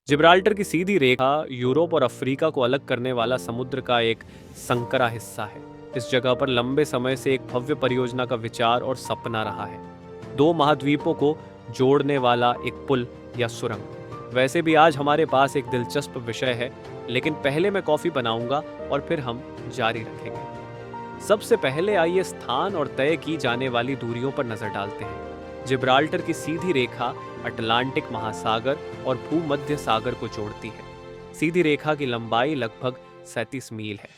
Gibraltar की सीधी रेखा Europe और Africa को अलग करने वाला समुद्र का एक संकरा हिस्सा है। इस जगह पर लंबे समय से एक भव्य परियोजना का विचार और सपना रहा है, दो महाद्वीपों को जोड़ने वाला एक पुल या सुरंग। वैसे भी आज हमारे पास एक दिलचस्प विषय है, लेकिन पहले मैं कॉफी बनाऊंगा और फिर हम जारी रखेंगे। सबसे पहले आइए स्थान और तय की जाने वाली दूरियों पर नजर डालते हैं। जिब्राल्टर की सीधी रेखा अटलांटिक महासागर और भूमध्य सागर को जोड़ती है। सीधी रेखा की लंबाई लगभग 37 मील है।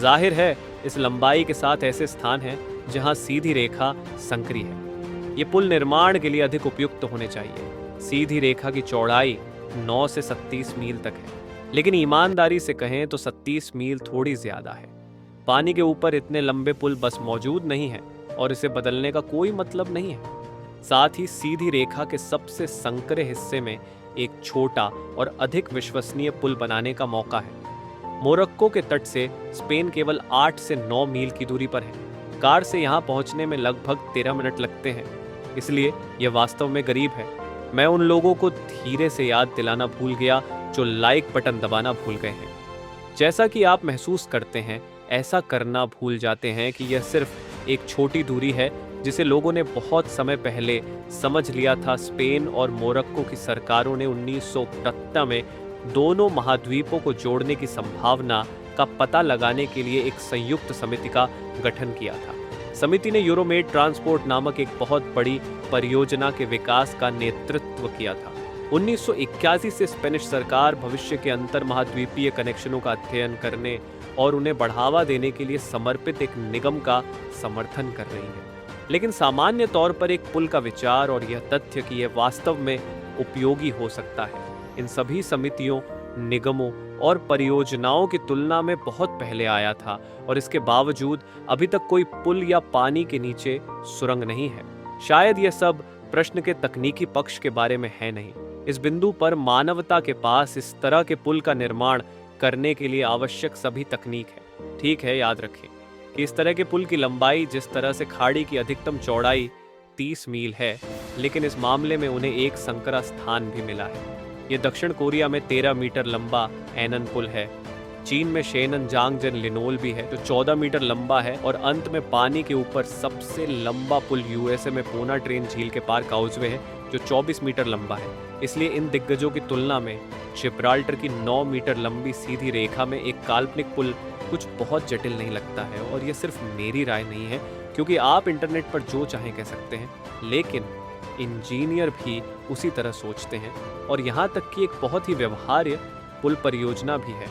जाहिर है, इस लंबाई के साथ ऐसे स्थान हैं जहां सीधी रेखा संकरी है। ये पुल निर्माण के लिए अधिक उपयुक्त होने चाहिए। सीधी रेखा की चौड़ाई 9 से 37 मील तक है, लेकिन ईमानदारी से कहें तो 37 मील थोड़ी ज्यादा है। पानी के ऊपर इतने लंबे पुल बस मौजूद नहीं है और इसे बदलने का कोई मतलब नहीं है। साथ ही सीधी रेखा के सबसे संकरे हिस्से में एक छोटा और अधिक विश्वसनीय पुल बनाने का मौका है। मोरक्को के तट से स्पेन केवल 8 से 9 मील की दूरी पर है। कार से यहाँ पहुँचने में लगभग 13 मिनट लगते हैं, इसलिए यह वास्तव में करीब है। मैं उन लोगों को धीरे से याद दिलाना भूल गया जो लाइक बटन दबाना भूल गए हैं। जैसा कि आप महसूस करते हैं, ऐसा करना भूल जाते हैं कि यह सिर्फ एक छोटी दूरी है जिसे लोगों ने बहुत समय पहले समझ लिया था। स्पेन और मोरक्को की सरकारों ने 1978 में दोनों महाद्वीपों को जोड़ने की संभावना का पता लगाने के लिए एक संयुक्त समिति का गठन किया था। समिति ने यूरोमेड ट्रांसपोर्ट नामक एक बहुत बड़ी परियोजना के विकास का नेतृत्व किया था। 1981 से स्पेनिश सरकार भविष्य के अंतर महाद्वीपीय कनेक्शनों का अध्ययन करने और उन्हें बढ़ावा देने के लिए समर्पित एक निगम का समर्थन कर रही है। लेकिन सामान्य तौर पर एक पुल का विचार और यह तथ्य कि यह वास्तव में उपयोगी हो सकता है, इन सभी समितियों, निगमों और परियोजनाओं की तुलना में बहुत पहले आया था, और इसके बावजूद अभी तक कोई पुल या पानी के नीचे सुरंग नहीं है। शायद यह सब प्रश्न के तकनीकी पक्ष के बारे में है नहीं। इस बिंदु पर मानवता के पास इस तरह के पुल का निर्माण करने के लिए आवश्यक सभी तकनीक है। ठीक है, याद रखें कि इस तरह के पुल की लंबाई, जिस तरह से खाड़ी की अधिकतम चौड़ाई 30 मील है, लेकिन इस मामले में उन्हें एक संकरा स्थान भी मिला है। ये दक्षिण कोरिया में 13 मीटर लंबा एनन पुल है। चीन में शेनन जांगजन लिनोल भी है जो 14 मीटर लंबा है, और अंत में पानी के ऊपर सबसे लंबा पुल यूएसए में पोना ट्रेन झील के पार काउजवे है जो 24 मीटर लंबा है। इसलिए इन दिग्गजों की तुलना में जिब्राल्टर की 9 मीटर लंबी सीधी रेखा में एक काल्पनिक पुल कुछ बहुत जटिल नहीं लगता है। और यह सिर्फ मेरी राय नहीं है, क्योंकि आप इंटरनेट पर जो चाहें कह सकते हैं, लेकिन इंजीनियर भी उसी तरह सोचते हैं। और यहाँ तक कि एक बहुत ही व्यवहार्य पुल परियोजना भी है।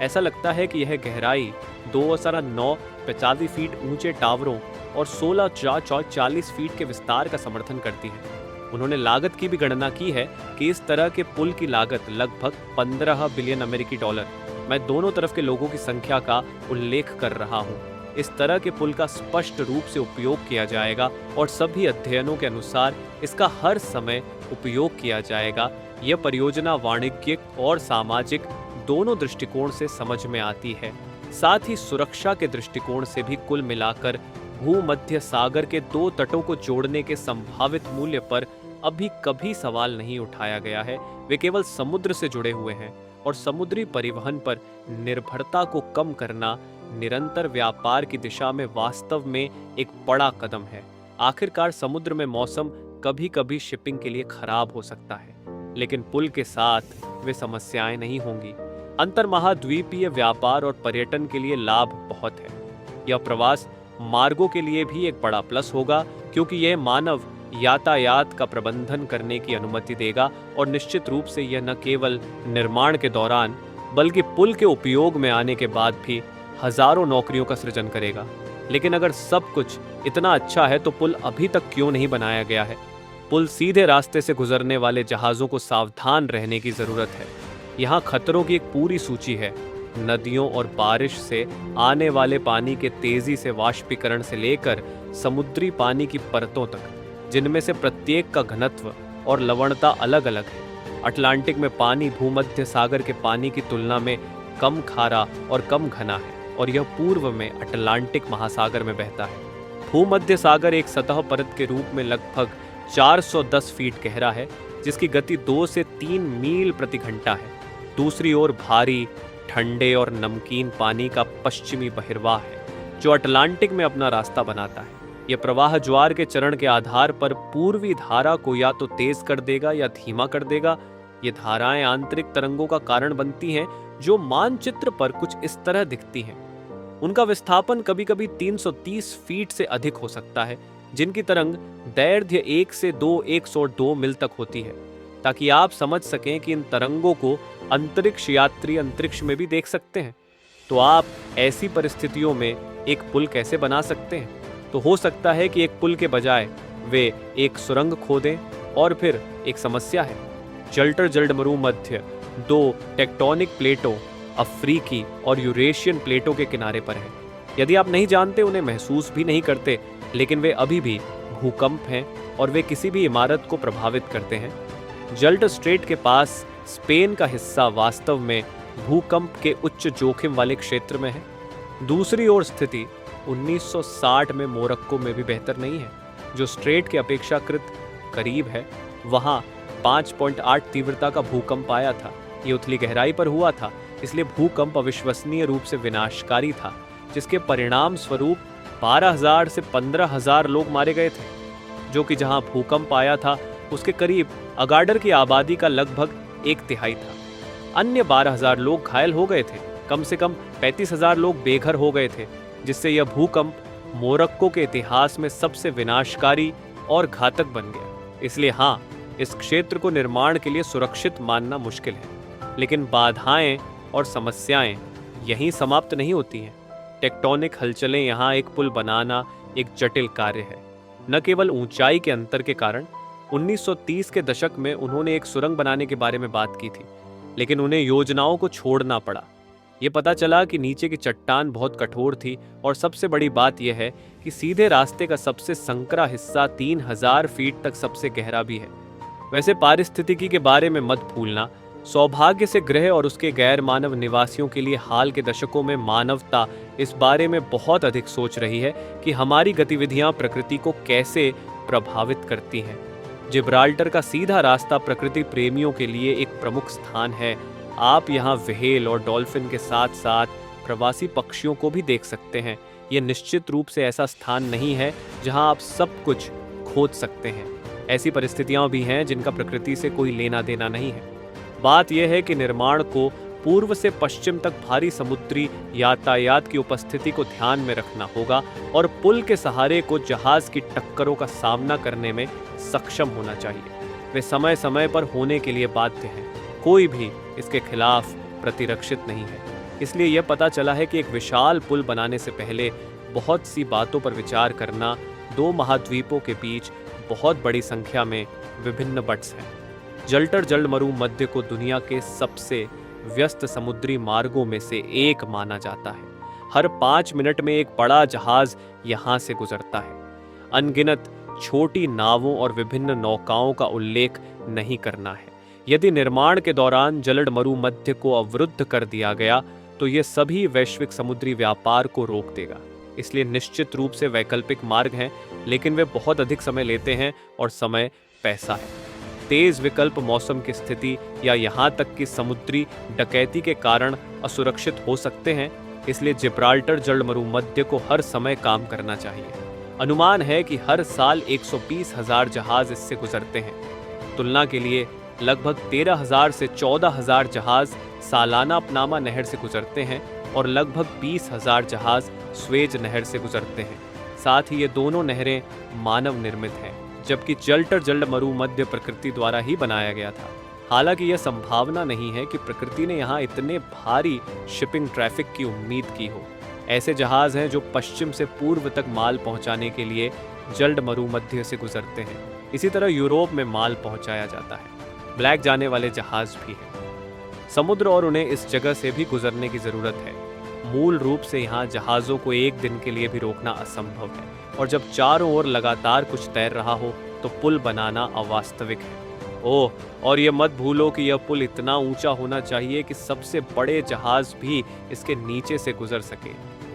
ऐसा लगता है कि यह गहराई 2.985 फीट ऊंचे टावरों और 16.40 फीट के विस्तार का समर्थन करती है। उन्होंने लागत की भी गणना की है कि इस तरह के पुल की लागत लगभग 15 बिलियन अमेरिकी डॉलर। मैं दोनों तरफ के लोगों की संख्या का उल्लेख कर रहा हूँ। इस तरह के पुल का स्पष्ट रूप से उपयोग किया जाएगा और सभी अध्ययनों के अनुसार इसका हर समय उपयोग किया जाएगा। यह परियोजना वाणिज्यिक और सामाजिक दोनों दृष्टिकोण से समझ में आती है। साथ ही सुरक्षा के दृष्टिकोण से भी कुल मिलाकर भूमध्य सागर के दो तटों को जोड़ने के संभावित मूल्य पर अभी कभी सवाल नहीं उठाया गया है। वे केवल समुद्र से जुड़े हुए हैं, और समुद्री परिवहन पर निर्भरता को कम करना निरंतर व्यापार की दिशा में वास्तव में एक बड़ा कदम है। आखिरकार समुद्र में मौसम कभी कभी शिपिंग के लिए खराब हो सकता है, लेकिन पुल के साथ वे समस्याएं नहीं होंगी। अंतर महाद्वीपीय व्यापार और पर्यटन के लिए लाभ बहुत है। यह प्रवास मार्गों के लिए भी एक बड़ा प्लस होगा, क्योंकि यह मानव यातायात का प्रबंधन करने की अनुमति देगा, और निश्चित रूप से यह न केवल निर्माण के दौरान बल्कि पुल के उपयोग में आने के बाद भी हजारों नौकरियों का सृजन करेगा। लेकिन अगर सब कुछ इतना अच्छा है तो पुल अभी तक क्यों नहीं बनाया गया है? पुल सीधे रास्ते से गुजरने वाले जहाज़ों को सावधान रहने की ज़रूरत है। यहाँ खतरों की एक पूरी सूची है। नदियों और बारिश से आने वाले पानी के तेजी से वाष्पीकरण से लेकर समुद्री पानी की परतों तक, जिनमें से प्रत्येक का घनत्व और लवणता अलग अलग है। अटलांटिक में पानी भूमध्य सागर के पानी की तुलना में कम खारा और कम घना है, और यह पूर्व में अटलांटिक महासागर में बहता है। भूमध्य सागर एक सतह परत के रूप में लगभग 410 फीट गहरा है, जिसकी गति 2 से 3 मील प्रति घंटा है। दूसरी ओर भारी, ठंडे और नमकीन पानी का पश्चिमी बहिर्वाह है, जो अटलांटिक में अपना रास्ता बनाता है। यह प्रवाह ज्वार के चरण के आधार पर पूर्वी धारा को या तो तेज कर देगा या धीमा कर देगा। ये धाराएं आंतरिक तरंगों का कारण बनती हैं, जो मानचित्र पर कुछ इस तरह दिखती हैं। उनका विस्थापन कभी कभी 330 फीट से अधिक हो सकता है, जिनकी तरंग दैर्घ्य 1 से 102 मील तक होती है, ताकि आप समझ सकें कि इन तरंगों को अंतरिक्ष यात्री अंतरिक्ष में भी देख सकते हैं। तो आप ऐसी परिस्थितियों में एक पुल कैसे बना सकते हैं? तो हो सकता है कि एक पुल के बजाय वे एक सुरंग खोदें। और फिर एक समस्या है, जल्टर जलडमरू मध्य 2 टेक्टोनिक प्लेटों, अफ्रीकी और यूरेशियन प्लेटों के किनारे पर है। यदि आप नहीं जानते, उन्हें महसूस भी नहीं करते, लेकिन वे अभी भी भूकंप हैं और वे किसी भी इमारत को प्रभावित करते हैं। जल्ट स्ट्रेट के पास स्पेन का हिस्सा वास्तव में भूकंप के उच्च जोखिम वाले क्षेत्र में है। दूसरी ओर स्थिति 1960 में मोरक्को में भी बेहतर नहीं है, जो स्ट्रेट के अपेक्षाकृत करीब है। वहां 5.8 तीव्रता का भूकंप आया था। ये उथली गहराई पर हुआ था, इसलिए भूकंप अविश्वसनीय रूप से विनाशकारी था, जिसके परिणाम स्वरूप 12,000 से 15,000 लोग मारे गए थे, जो कि जहां भूकंप आया था उसके करीब अगाडर की आबादी का लगभग 1/3 था। अन्य 12,000 लोग घायल हो गए थे। कम से कम 35,000 लोग बेघर हो गए थे, जिससे यह भूकंप मोरक्को के इतिहास में सबसे विनाशकारी और घातक बन गया। इसलिए हाँ, इस क्षेत्र को निर्माण के लिए सुरक्षित मानना मुश्किल है, लेकिन बाधाएं और समस्याएं यहीं समाप्त नहीं होती हैं। टेक्टोनिक हलचलें यहाँ एक पुल बनाना एक जटिल कार्य है। न केवल ऊंचाई के अंतर के कारण 1930 के दशक में उन्होंने एक सुरंग बनाने के बारे में बात की थी, लेकिन उन्हें योजनाओं को छोड़ना पड़ा। ये पता चला कि नीचे की चट्टान बहुत कठोर थी, और सबसे बड़ी बात यह है कि सीधे रास्ते का सबसे संकरा हिस्सा 3000 फीट तक सबसे गहरा भी है। वैसे पारिस्थितिकी के बारे में मत भूलना, सौभाग्य से ग्रह और उसके गैर मानव निवासियों के लिए हाल के दशकों में मानवता इस बारे में बहुत अधिक सोच रही है कि हमारी गतिविधियां प्रकृति को कैसे प्रभावित करती हैं। जिब्राल्टर का सीधा रास्ता प्रकृति प्रेमियों के लिए एक प्रमुख स्थान है। आप यहाँ व्हेल और डॉल्फिन के साथ साथ प्रवासी पक्षियों को भी देख सकते हैं। ये निश्चित रूप से ऐसा स्थान नहीं है जहाँ आप सब कुछ खोज सकते हैं। ऐसी परिस्थितियाँ भी हैं जिनका प्रकृति से कोई लेना देना नहीं है। बात यह है कि निर्माण को पूर्व से पश्चिम तक भारी समुद्री यातायात की उपस्थिति को ध्यान में रखना होगा, और पुल के सहारे को जहाज की टक्करों का सामना करने में सक्षम होना चाहिए। वे समय समय पर होने के लिए बाध्य हैं। कोई भी इसके खिलाफ प्रतिरक्षित नहीं है। इसलिए यह पता चला है कि एक विशाल पुल बनाने से पहले बहुत सी बातों पर विचार करना। 2 महाद्वीपों के बीच बहुत बड़ी संख्या में विभिन्न बट्स हैं। जल्टर जलडमरू मध्य को दुनिया के सबसे व्यस्त समुद्री मार्गों में से एक माना जाता है। हर 5 मिनट में एक बड़ा जहाज यहाँ से गुजरता है। अनगिनत छोटी नावों और विभिन्न नौकाओं का उल्लेख नहीं करना है। यदि निर्माण के दौरान जलडमरू मध्य को अवरुद्ध कर दिया गया तो ये सभी वैश्विक समुद्री व्यापार को रोक देगा। इसलिए निश्चित रूप से वैकल्पिक मार्ग हैं, लेकिन वे बहुत अधिक समय लेते हैं और समय पैसा है। तेज विकल्प मौसम की स्थिति या यहाँ तक कि समुद्री डकैती के कारण असुरक्षित हो सकते हैं। इसलिए जिब्राल्टर जलडमरू मध्य को हर समय काम करना चाहिए। अनुमान है कि हर साल 120,000 जहाज इससे गुजरते हैं। तुलना के लिए लगभग 13,000 से 14,000 जहाज सालाना पनामा नहर से गुजरते हैं और लगभग 20,000 जहाज स्वेज नहर से गुजरते हैं। साथ ही ये दोनों नहरें मानव निर्मित हैं, जबकि जल्टर जलडमरू मध्य प्रकृति द्वारा ही बनाया गया था। हालांकि यह संभावना नहीं है कि प्रकृति ने यहाँ इतने भारी शिपिंग ट्रैफिक की उम्मीद की हो। ऐसे जहाज हैं जो पश्चिम से पूर्व तक माल पहुँचाने के लिए जलडमरू मध्य से गुजरते हैं। इसी तरह यूरोप में माल पहुँचाया जाता है। ब्लैक जाने वाले जहाज भी हैं। समुद्र और उन्हें इस जगह से भी गुजरने की ज़रूरत है। मूल रूप से यहाँ जहाज़ों को एक दिन के लिए भी रोकना असंभव है, और जब चारों ओर लगातार कुछ तैर रहा हो तो पुल बनाना अवास्तविक है। ओह, और ये मत भूलो कि यह पुल इतना ऊंचा होना चाहिए कि सबसे बड़े जहाज भी इसके नीचे से गुजर सके।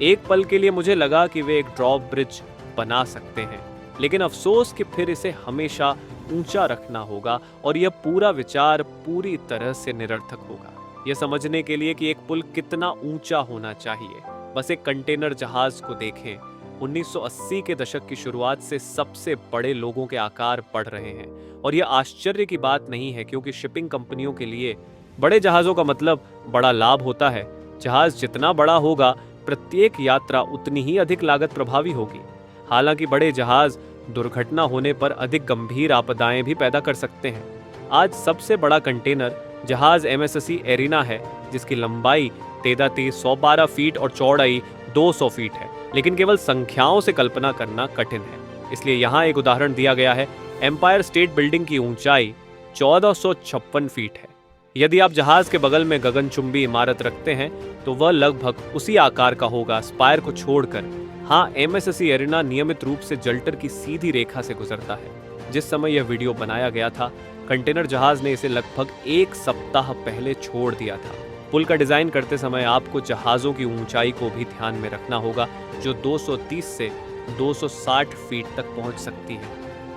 एक पल के लिए मुझे लगा कि वे एक ड्रॉप ब्रिज बना सकते हैं, लेकिन अफसोस कि फिर इसे हमेशा ऊंचा रखना होगा और यह पूरा विचार पूरी तरह से निरर्थक होगा। यह समझने के लिए कि एक पुल कितना ऊंचा होना चाहिए, बस एक कंटेनर जहाज को देखें। 1980 के दशक की शुरुआत से सबसे बड़े लोगों के आकार बढ़ रहे हैं और यह आश्चर्य की बात नहीं है, क्योंकि शिपिंग कंपनियों के लिए बड़े जहाजों का मतलब बड़ा लाभ होता है। जहाज जितना बड़ा होगा, प्रत्येक यात्रा उतनी ही अधिक लागत प्रभावी होगी। हालांकि बड़े जहाज दुर्घटना होने पर अधिक गंभीर आपदाएं भी पैदा कर सकते हैं। आज सबसे बड़ा कंटेनर जहाज एमएससी एरिना है, जिसकी लंबाई 112 फीट और चौड़ाई 200 फीट है, लेकिन केवल संख्याओं से कल्पना करना कठिन है। इसलिए यहाँ एक उदाहरण दिया गया है। एम्पायर स्टेट बिल्डिंग की ऊंचाई 1456 फीट है। यदि आप जहाज के बगल में गगनचुंबी इमारत रखते हैं तो वह लगभग उसी आकार का होगा, स्पायर को छोड़कर। हाँ, एमएससी एरिना नियमित रूप से जल्टर की सीधी रेखा से गुजरता है। जिस समय यह वीडियो बनाया गया था, कंटेनर जहाज ने इसे लगभग 1 सप्ताह पहले छोड़ दिया था। पुल का डिजाइन करते समय आपको जहाजों की ऊंचाई को भी ध्यान में रखना होगा, जो 230 से 260 फीट तक पहुंच सकती है।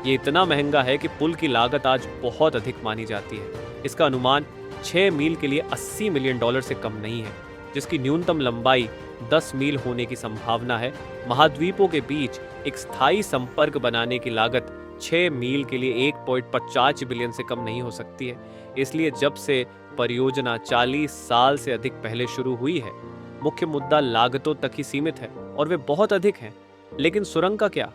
ये इतना महंगा है कि पुल की लागत आज बहुत अधिक मानी जाती है। इसका अनुमान 6 मील के लिए $80 मिलियन से कम नहीं है, जिसकी न्यूनतम लंबाई 10 मील होने की संभावना है। महाद्वीपों के बीच एक स्थायी संपर्क बनाने की लागत 6 मील के लिए 1.50 बिलियन से कम नहीं हो सकती है। इसलिए जब से परियोजना 40 साल से अधिक पहले शुरू हुई है, मुख्य मुद्दा लागतों तक ही सीमित है और वे बहुत अधिक हैं। लेकिन सुरंग का क्या?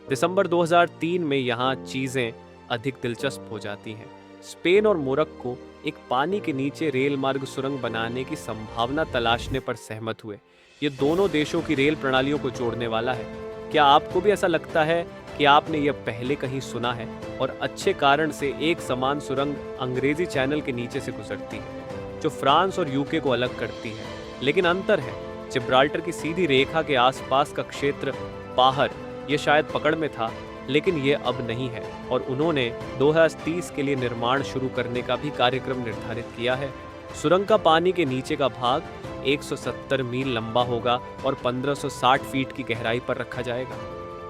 दिसंबर 2003 में यहाँ चीजें अधिक दिलचस्प हो जाती हैं। स्पेन और मोरक्को एक पानी के नीचे रेल मार्ग सुरंग बनाने की संभावना तलाशने पर सहमत हुए। ये दोनों देशों की रेल प्रणालियों को जोड़ने वाला है। क्या आपको भी ऐसा लगता है कि आपने यह पहले कहीं सुना है? और अच्छे कारण से एक समान सुरंग अंग्रेजी चैनल के नीचे से गुजरती है, जो फ्रांस और यूके को अलग करती है। लेकिन अंतर है, जिब्राल्टर की सीधी रेखा के आसपास का क्षेत्र बाहर यह शायद पकड़ में था, लेकिन ये अब नहीं है और उन्होंने 2030 के लिए निर्माण शुरू करने का भी कार्यक्रम निर्धारित किया है। सुरंग का पानी के नीचे का भाग 170 मील लंबा होगा और 1560 फीट की गहराई पर रखा जाएगा।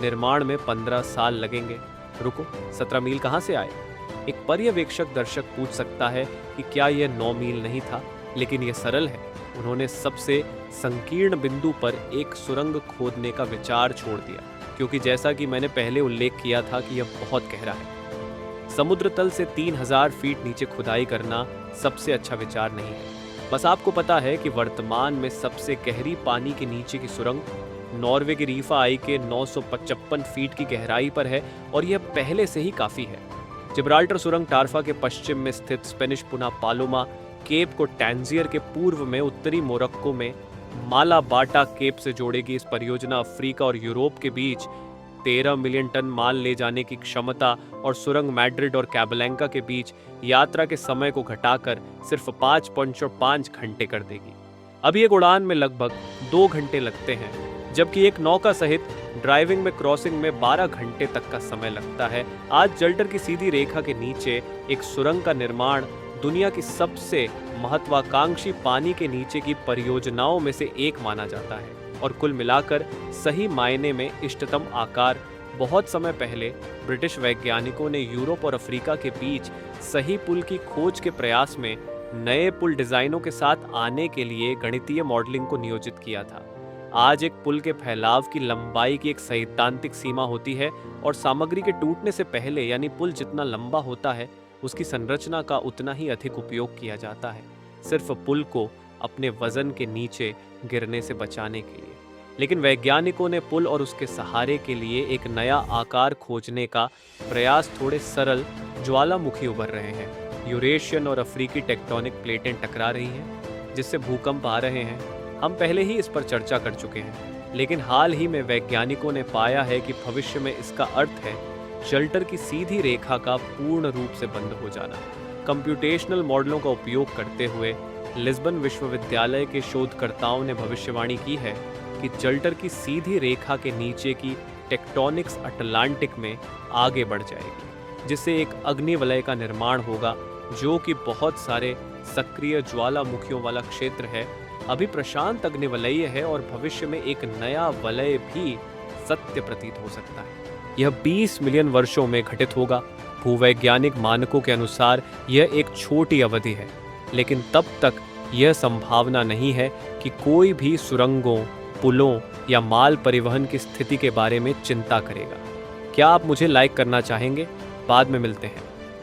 निर्माण में 15 साल लगेंगे। रुको, 17 मील कहाँ से आए? एक पर्यवेक्षक दर्शक पूछ सकता है कि क्या यह 9 मील नहीं था? लेकिन यह सरल है। उन्होंने सबसे संकीर्ण बिंदु पर एक सुरंग खोदने का विचार छोड़ दिया, क्योंकि जैसा कि मैंने पहले उल्लेख किया था कि यह बहुत गहरा है। समुद्र तल से 3000 फीट नीचे खुदाई करना सबसे अच्छा विचार नहीं है। बस आपको पता है कि वर्तमान में सबसे गहरी पानी के नीचे की सुरंग नॉर्वे की रीफा आई के 955 फीट की गहराई पर है और यह पहले से ही काफी है। जिब्राल्टर सुरंग टारफा के पश्चिम में स्थित स्पेनिश पुना पालोमा केप को टैंजियर के पूर्व में उत्तरी मोरक्को में मालाबाटा केप से जोड़ेगी। इस परियोजना अफ्रीका और यूरोप के बीच 13 मिलियन टन माल ले जाने की क्षमता और सुरंग मैड्रिड और कैबलैंका के बीच यात्रा के समय को घटाकर सिर्फ 5.5 घंटे कर देगी। अभी एक उड़ान में लगभग 2 घंटे लगते हैं, जबकि एक नौका सहित ड्राइविंग में क्रॉसिंग में 12 घंटे तक का समय लगता है। आज जल्टर की सीधी रेखा के नीचे एक सुरंग का निर्माण दुनिया की सबसे महत्वाकांक्षी पानी के नीचे की परियोजनाओं में से एक माना जाता है और कुल मिलाकर सही मायने में इष्टतम आकार। बहुत समय पहले ब्रिटिश वैज्ञानिकों ने यूरोप और अफ्रीका के बीच सही पुल की खोज के प्रयास में नए पुल डिजाइनों के साथ आने के लिए गणितीय मॉडलिंग को नियोजित किया था। आज एक पुल के फैलाव की लंबाई की एक सैद्धांतिक सीमा होती है और सामग्री के टूटने से पहले, यानी पुल जितना लंबा होता है, उसकी संरचना का उतना ही अधिक उपयोग किया जाता है, सिर्फ पुल को अपने वजन के नीचे गिरने से बचाने के लिए। लेकिन वैज्ञानिकों ने पुल और उसके सहारे के लिए एक नया आकार खोजने का प्रयास। थोड़े सरल ज्वालामुखी उभर रहे हैं। यूरेशियन और अफ्रीकी टेक्टोनिक प्लेटें टकरा रही हैं, जिससे भूकंप आ रहे हैं। हम पहले ही इस पर चर्चा कर चुके हैं, लेकिन हाल ही में वैज्ञानिकों ने पाया है कि भविष्य में इसका अर्थ है जल्टर की सीधी रेखा का पूर्ण रूप से बंद हो जाना। कंप्यूटेशनल मॉडलों का उपयोग करते हुए लिस्बन विश्वविद्यालय के शोधकर्ताओं ने भविष्यवाणी की है कि जल्टर की सीधी रेखा के नीचे की टेक्टोनिक्स अटलांटिक में आगे बढ़ जाएगी, जिससे एक अग्निवलय का निर्माण होगा, जो कि बहुत सारे सक्रिय ज्वालामुखियों वाला क्षेत्र है। अभी प्रशांत अग्निवलय है और भविष्य में एक नया वलय भी सत्य प्रतीत हो सकता है। यह 20 मिलियन वर्षों में घटित होगा। भूवैज्ञानिक मानकों के अनुसार यह एक छोटी अवधि है, लेकिन तब तक यह संभावना नहीं है कि कोई भी सुरंगों, पुलों या माल परिवहन की स्थिति के बारे में चिंता करेगा। क्या आप मुझे लाइक करना चाहेंगे? बाद में मिलते हैं।